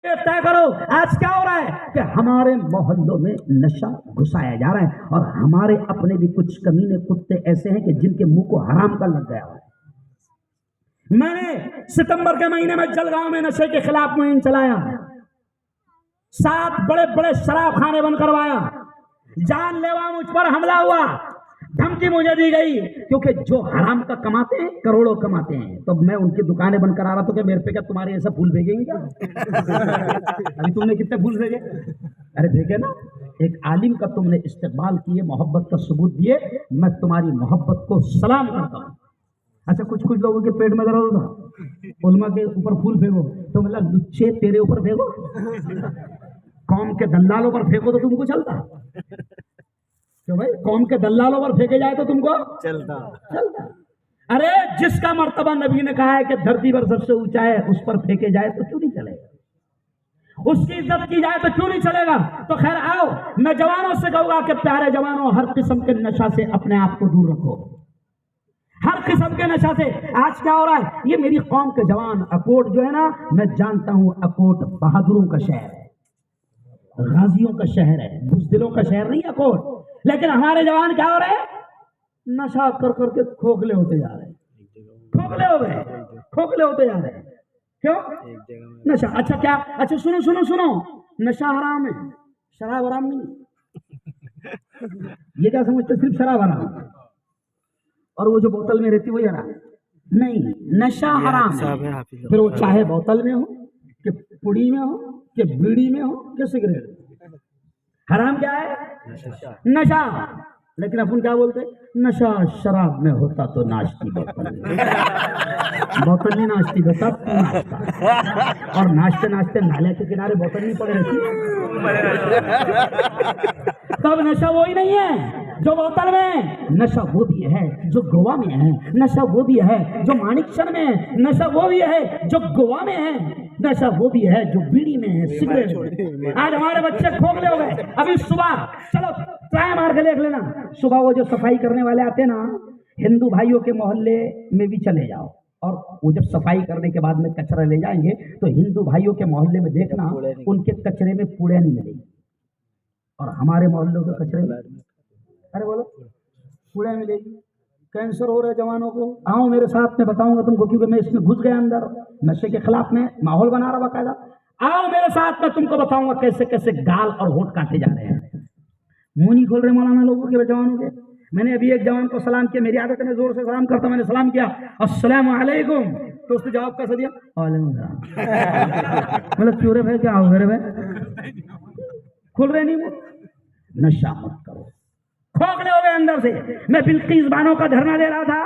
طے کرو آج کیا ہو رہا ہے کہ ہمارے محلوں میں نشہ گھسایا جا رہا ہے، اور ہمارے اپنے بھی کچھ کمینے کتے ایسے ہیں کہ جن کے منہ کو حرام کا لگ گیا ہے۔ میں نے ستمبر کے مہینے میں جلگاؤں میں نشے کے خلاف مہم چلایا، 7 بڑے بڑے شراب خانے بند کروایا، جان لیوا مجھ پر حملہ ہوا، دھمکی مجھے دی گئی، کیونکہ جو حرام کا کماتے ہیں کروڑوں کماتے ہیں، تو میں ان کی دکانیں بند کرا رہا تھا کہ میرے پہ کیا تمہارے ایسا پھول بھیجیں گے کیا؟ ابھی تم نے کتنے پھول بھیجے؟ ارے بھیجے نا، ایک عالم کا تم نے استقبال کیے، محبت کا ثبوت دیے، میں تمہاری محبت کو سلام کرتا ہوں۔ اچھا کچھ لوگوں کے پیٹ میں درد ہوتا، علماء کے اوپر پھول پھینکو تو مطلب لچے تیرے اوپر پھینکو، قوم کے دلالوں پر پھینکو تو تم کو چلتا، بھائی قوم کے دلالوں پر پھینکے جائے تو تم کو چلتا۔ ارے جس کا مرتبہ نبی نے کہا ہے کہ دھرتی پر سب سے اونچا ہے، اس پر پھینکے جائے تو کیوں نہیں چلے گا؟ اس کی عزت کی جائے تو کیوں نہیں چلے گا؟ تو خیر آؤ، میں جوانوں سے کہوں گا کہ پیارے جوانوں، ہر قسم کے نشہ سے اپنے آپ کو دور رکھو، ہر قسم کے نشہ سے۔ آج کیا ہو رہا ہے، یہ میری قوم کے جوان، اکوٹ جو ہے نا، میں جانتا ہوں اکوٹ بہادروں کا شہر ہے، غازیوں کا شہر ہے، بزدلوں کا شہر نہیں اکوٹ، لیکن ہمارے جوان کیا ہو رہے ہیں، نشہ کر کر کے کھوکھلے ہوتے جا رہے ہیں، کھوکھلے ہوتے جا رہے ہیں۔ کیوں؟ نشہ۔ اچھا کیا؟ اچھا سنو، نشہ حرام ہے، شراب حرام نہیں۔ یہ کیا سمجھتے صرف شراب حرام ہے اور وہ جو بوتل میں رہتی وہی حرام ہے؟ نہیں، نشہ حرام ہے، پھر وہ چاہے بوتل میں ہو کہ پڑی میں ہو کہ بیڑی میں ہو کہ سگریٹ میں۔ حرام کیا ہے؟ نشہ۔ لیکن اپن کیا بولتے؟ نشہ شراب میں ہوتا تو ناشتی بوتل نہیں ناشتی ہوتا تو ناشتہ، اور ناشتے نالے کے کنارے بوتل نہیں پڑے رہتی، تب نشہ وہی نہیں ہے جو بوتل میں۔ نشہ وہ بھی ہے جو گوا میں ہے، نشہ وہ بھی ہے جو مانکشن میں ہے، نشہ وہ بھی ہے جو گوا میں ہے، نشہ وہ بھی ہے جو بیڑی میں ہے، سگریٹ میں۔ آج ہمارے بچے کھوکھلے ہو گئے۔ ابھی صبح چلو ٹرائی مار کے دیکھ لینا، صبح وہ جو صفائی کرنے والے آتے نا، ہندو بھائیوں کے محلے میں بھی چلے جاؤ، اور وہ جب صفائی کرنے کے بعد میں کچرا لے جائیں گے تو ہندو بھائیوں کے محلے میں دیکھنا ان کے کچرے میں کوڑے نہیں ملے گی، اور ہمارے محلوں کے کچرے میں ارے بولو کوڑے ملے گی۔ کینسر ہو رہے جوانوں کو، آؤ میرے ساتھ، میں بتاؤں گا تم کو، کیونکہ میں اس میں گھس گیا اندر، نشے کے خلاف میں ماحول بنا رہا باقاعدہ۔ آؤ میرے ساتھ، میں تم کو بتاؤں گا کیسے کیسے گال اور ہونٹ کاٹے جا رہے ہیں۔ منہ نہیں کھول رہے مولانا لوگوں کے، جوانوں کے۔ میں نے ابھی ایک جوان کو سلام کیا، میری عادت ہے میں زور سے سلام کرتا ہوں، میں نے سلام کیا السلام علیکم، تو اس نے جواب کیسا دیا؟ وعلیکم السلام۔ مطلب کیوں رے بھائی، کیا ہو گئے بھائی، کھل رہے نہیں منہ۔ نشہ مت کرو، کھوکھلے ہو گئے اندر سے۔ میں بلقیس بانو کا دھرنا دے رہا تھا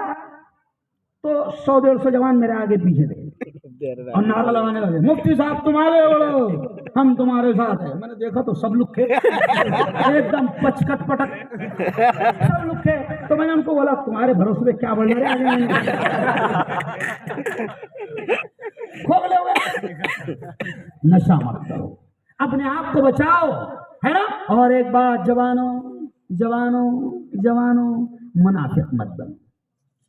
تو 100-150 جوان میرے آگے پیچھے تھے اور نعرہ لگانے لگے، مفتی صاحب تم آگے بڑھو، ہم تمہارے ساتھ ہیں۔ میں نے دیکھا تو سب لوگ تھے ایک دم پچکٹ پٹک، سب لوگ تھے، تو میں نے ان کو بولا تمہارے بھروسے پہ کیا بڑھ رہے آگے؟ کھوکھلے ہو گئے۔ نشہ مت کرو، اپنے آپ کو بچاؤ، ہے نا۔ اور ایک بات، جوانوں منافق مت بنو۔